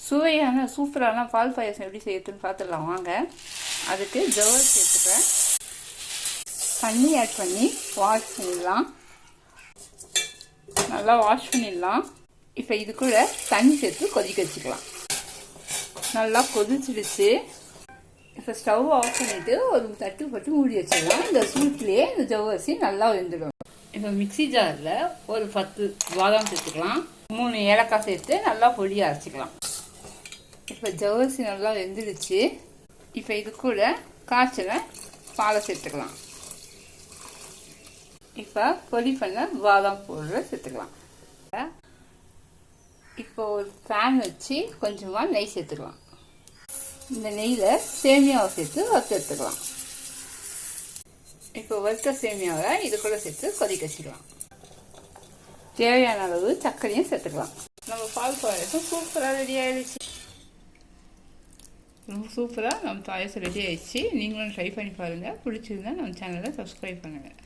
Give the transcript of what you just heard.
சுவையான சூப்பரான பால் பாயாசம் எப்படி செய்யறதுன்னு பார்த்துடலாம் வாங்க. அதுக்கு ஜவ்வரிசி சேர்த்துக்கிறேன். தண்ணி ஆட் பண்ணி வாஷ் பண்ணிடலாம். நல்லா வாஷ் பண்ணிடலாம். இப்போ இது கூட தண்ணி சேர்த்து கொதிக்க வச்சுக்கலாம். நல்லா கொதிச்சிடுச்சு. இப்போ ஸ்டவ் ஆஃப் பண்ணிவிட்டு ஒரு தட்டு போட்டு மூடி வச்சிடலாம். இந்த சூட்லேயே இந்த ஜவ்வரிசி நல்லா வெந்துடும். இப்போ மிக்சி ஜாரில் ஒரு 10 பாதாம் சேர்த்துக்கலாம். 3 ஏலக்காய் சேர்த்து நல்லா பொடியாக அரைச்சிக்கலாம். இப்போ ஜவ்வரிசி நல்லா வெந்துடுச்சு. இப்போ இது கூட காய்ச்சல பாலை சேர்த்துக்கலாம். இப்போ பொடி பண்ண பாதாம் பவுடரை சேர்த்துக்கலாம். இப்போ ஒரு பேன் வச்சு கொஞ்சமாக நெய் சேர்த்துக்கலாம். இந்த நெய்யில் சேமியாவை சேர்த்து வறுத்து எடுத்துக்கலாம். இப்போ வறுத்த சேமியாவை இது கூட சேர்த்து கொதிக்க வச்சுக்கலாம். தேவையான அளவு சர்க்கரையும் சேர்த்துக்கலாம். நம்ம பால் பாயாசம் சூப்பராக ரெடி ஆகிடுச்சு. ரொம்ப சூப்பராக நம்ம பாயாசம் ரெடி ஆகிடுச்சு. நீங்களும் ட்ரை பண்ணி பாருங்கள். பிடிச்சிருந்தா நம்ம சேனலை சப்ஸ்கிரைப் பண்ணுங்கள்.